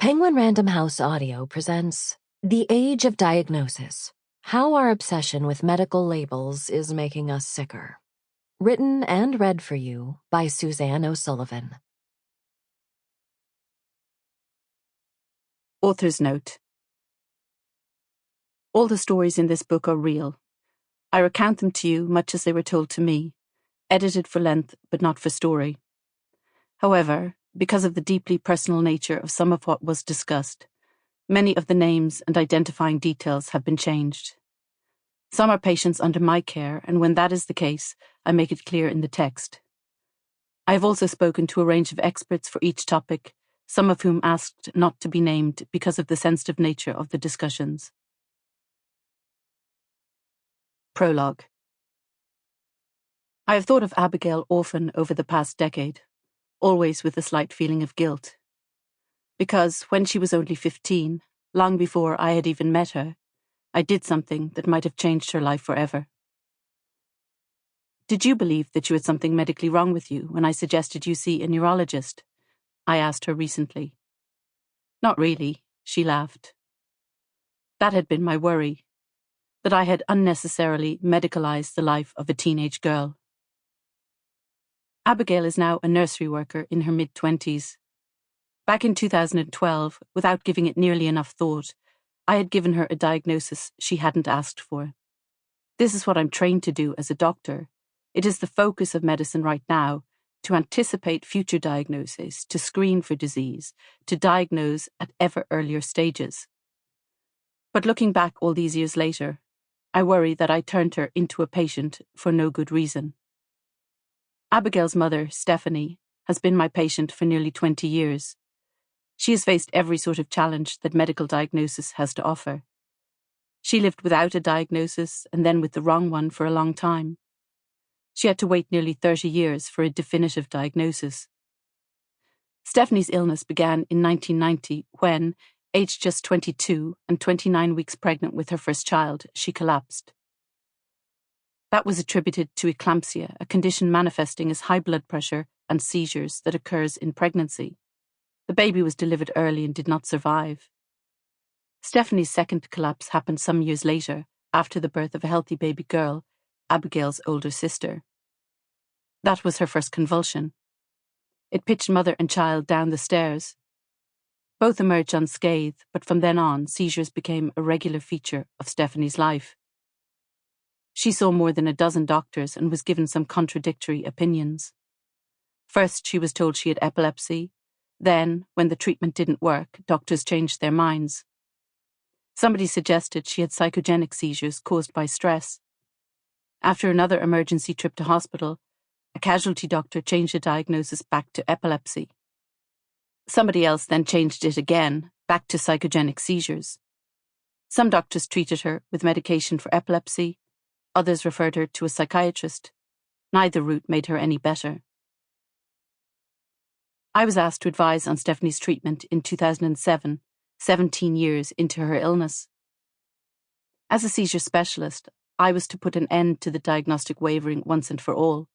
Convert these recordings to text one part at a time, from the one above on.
Penguin Random House Audio presents The Age of Diagnosis: How Our Obsession with Medical Labels is Making Us Sicker. Written and read for you by Suzanne O'Sullivan. Author's note. All the stories in this book are real. I recount them to you much as they were told to me, edited for length but not for story. However, because of the deeply personal nature of some of what was discussed, many of the names and identifying details have been changed. Some are patients under my care, and when that is the case, I make it clear in the text. I have also spoken to a range of experts for each topic, some of whom asked not to be named because of the sensitive nature of the discussions. Prologue. I have thought of Abigail often over the past decade, always with a slight feeling of guilt. Because when she was only 15, long before I had even met her, I did something that might have changed her life forever. Did you believe that you had something medically wrong with you when I suggested you see a neurologist? I asked her recently. Not really, she laughed. That had been my worry, that I had unnecessarily medicalized the life of a teenage girl. Abigail is now a nursery worker in her mid-20s. Back in 2012, without giving it nearly enough thought, I had given her a diagnosis she hadn't asked for. This is what I'm trained to do as a doctor. It is the focus of medicine right now, to anticipate future diagnoses, to screen for disease, to diagnose at ever earlier stages. But looking back all these years later, I worry that I turned her into a patient for no good reason. Abigail's mother, Stephanie, has been my patient for nearly 20 years. She has faced every sort of challenge that medical diagnosis has to offer. She lived without a diagnosis and then with the wrong one for a long time. She had to wait nearly 30 years for a definitive diagnosis. Stephanie's illness began in 1990 when, aged just 22 and 29 weeks pregnant with her first child, she collapsed. That was attributed to eclampsia, a condition manifesting as high blood pressure and seizures that occurs in pregnancy. The baby was delivered early and did not survive. Stephanie's second collapse happened some years later, after the birth of a healthy baby girl, Abigail's older sister. That was her first convulsion. It pitched mother and child down the stairs. Both emerged unscathed, but from then on, seizures became a regular feature of Stephanie's life. She saw more than a dozen doctors and was given some contradictory opinions. First, she was told she had epilepsy. Then, when the treatment didn't work, doctors changed their minds. Somebody suggested she had psychogenic seizures caused by stress. After another emergency trip to hospital, a casualty doctor changed the diagnosis back to epilepsy. Somebody else then changed it again, back to psychogenic seizures. Some doctors treated her with medication for epilepsy. Others referred her to a psychiatrist. Neither route made her any better. I was asked to advise on Stephanie's treatment in 2007, 17 years into her illness. As a seizure specialist, I was to put an end to the diagnostic wavering once and for all.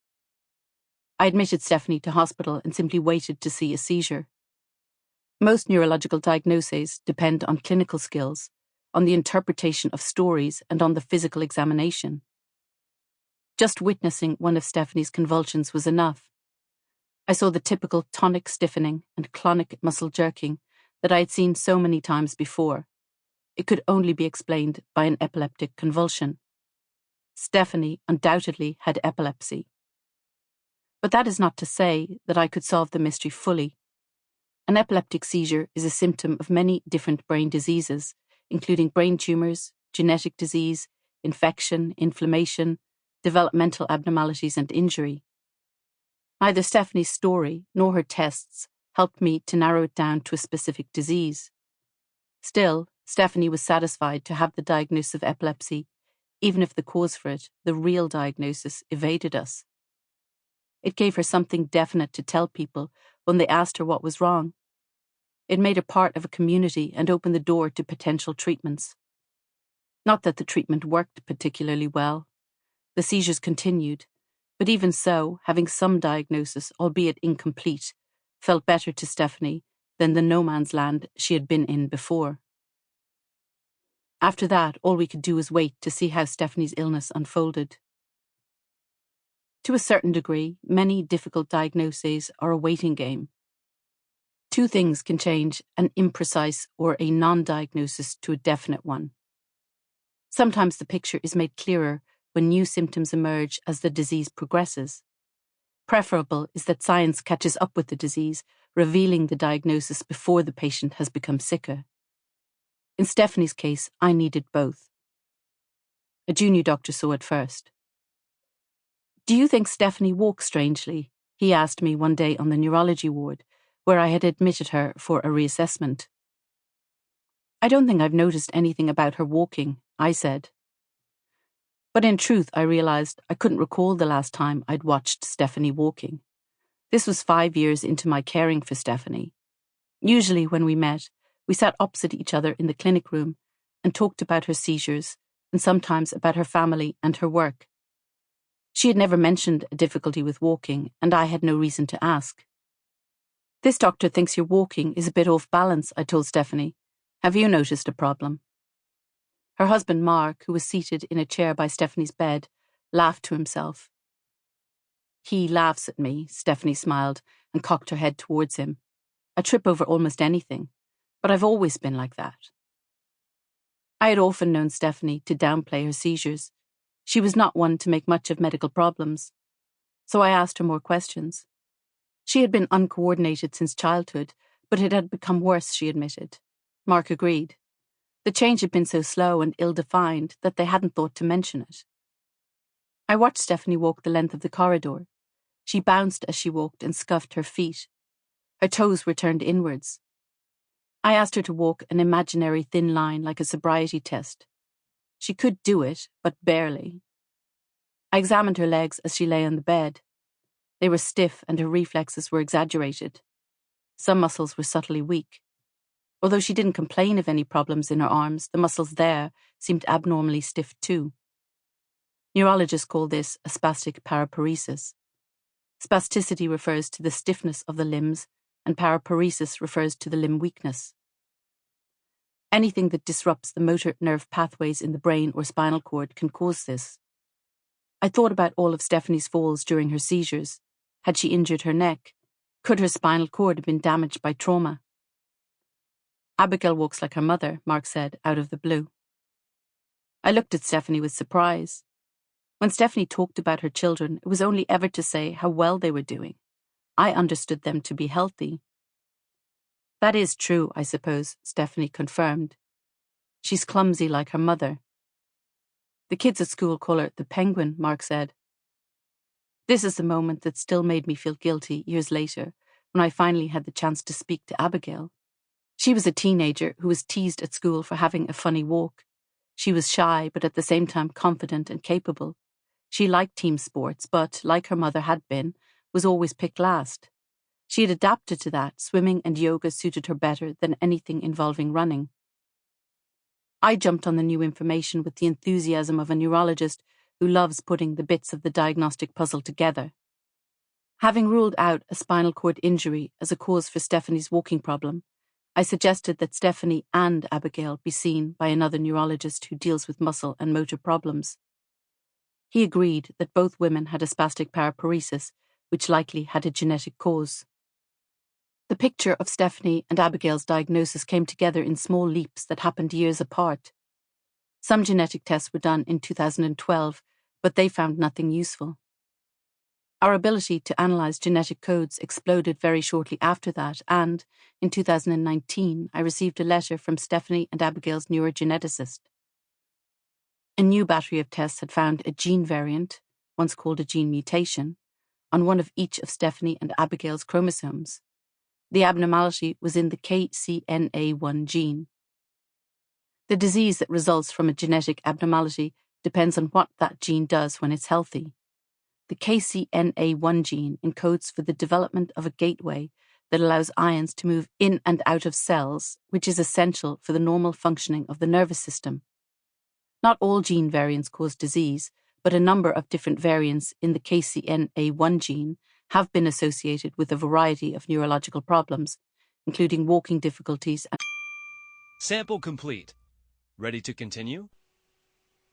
I admitted Stephanie to hospital and simply waited to see a seizure. Most neurological diagnoses depend on clinical skills, on the interpretation of stories, and on the physical examination. Just witnessing one of Stephanie's convulsions was enough. I saw the typical tonic stiffening and clonic muscle jerking that I had seen so many times before. It could only be explained by an epileptic convulsion. Stephanie undoubtedly had epilepsy. But that is not to say that I could solve the mystery fully. An epileptic seizure is a symptom of many different brain diseases, including brain tumours, genetic disease, infection, inflammation, developmental abnormalities, and injury. Neither Stephanie's story nor her tests helped me to narrow it down to a specific disease. Still, Stephanie was satisfied to have the diagnosis of epilepsy, even if the cause for it, the real diagnosis, evaded us. It gave her something definite to tell people when they asked her what was wrong. It made her part of a community and opened the door to potential treatments. Not that the treatment worked particularly well. The seizures continued, but even so, having some diagnosis, albeit incomplete, felt better to Stephanie than the no man's land she had been in before. After that, all we could do was wait to see how Stephanie's illness unfolded. To a certain degree, many difficult diagnoses are a waiting game. Two things can change an imprecise or a non-diagnosis to a definite one. Sometimes the picture is made clearer when new symptoms emerge as the disease progresses. Preferable is that science catches up with the disease, revealing the diagnosis before the patient has become sicker. In Stephanie's case, I needed both. A junior doctor saw it first. "Do you think Stephanie walks strangely?" he asked me one day on the neurology ward, where I had admitted her for a reassessment. "I don't think I've noticed anything about her walking," I said. But in truth, I realised I couldn't recall the last time I'd watched Stephanie walking. This was 5 years into my caring for Stephanie. Usually when we met, we sat opposite each other in the clinic room and talked about her seizures and sometimes about her family and her work. She had never mentioned a difficulty with walking, and I had no reason to ask. "This doctor thinks your walking is a bit off balance," I told Stephanie. "Have you noticed a problem?" Her husband, Mark, who was seated in a chair by Stephanie's bed, laughed to himself. "He laughs at me," Stephanie smiled and cocked her head towards him. "I trip over almost anything, but I've always been like that." I had often known Stephanie to downplay her seizures. She was not one to make much of medical problems. So I asked her more questions. She had been uncoordinated since childhood, but it had become worse, she admitted. Mark agreed. The change had been so slow and ill-defined that they hadn't thought to mention it. I watched Stephanie walk the length of the corridor. She bounced as she walked and scuffed her feet. Her toes were turned inwards. I asked her to walk an imaginary thin line like a sobriety test. She could do it, but barely. I examined her legs as she lay on the bed. They were stiff and her reflexes were exaggerated. Some muscles were subtly weak. Although she didn't complain of any problems in her arms, the muscles there seemed abnormally stiff too. Neurologists call this a spastic paraparesis. Spasticity refers to the stiffness of the limbs, and paraparesis refers to the limb weakness. Anything that disrupts the motor nerve pathways in the brain or spinal cord can cause this. I thought about all of Stephanie's falls during her seizures. Had she injured her neck? Could her spinal cord have been damaged by trauma? "Abigail walks like her mother," Mark said, out of the blue. I looked at Stephanie with surprise. When Stephanie talked about her children, it was only ever to say how well they were doing. I understood them to be healthy. "That is true, I suppose," Stephanie confirmed. "She's clumsy like her mother." "The kids at school call her the penguin," Mark said. This is the moment that still made me feel guilty years later, when I finally had the chance to speak to Abigail. She was a teenager who was teased at school for having a funny walk. She was shy, but at the same time confident and capable. She liked team sports, but, like her mother had been, was always picked last. She had adapted to that. Swimming and yoga suited her better than anything involving running. I jumped on the new information with the enthusiasm of a neurologist who loves putting the bits of the diagnostic puzzle together. Having ruled out a spinal cord injury as a cause for Stephanie's walking problem, I suggested that Stephanie and Abigail be seen by another neurologist who deals with muscle and motor problems. He agreed that both women had a spastic paraparesis, which likely had a genetic cause. The picture of Stephanie and Abigail's diagnosis came together in small leaps that happened years apart. Some genetic tests were done in 2012, but they found nothing useful. Our ability to analyse genetic codes exploded very shortly after that, and, in 2019, I received a letter from Stephanie and Abigail's neurogeneticist. A new battery of tests had found a gene variant, once called a gene mutation, on one of each of Stephanie and Abigail's chromosomes. The abnormality was in the KCNA1 gene. The disease that results from a genetic abnormality depends on what that gene does when it's healthy. The KCNA1 gene encodes for the development of a gateway that allows ions to move in and out of cells, which is essential for the normal functioning of the nervous system. Not all gene variants cause disease, but a number of different variants in the KCNA1 gene have been associated with a variety of neurological problems, including walking difficulties. Sample complete. Ready to continue?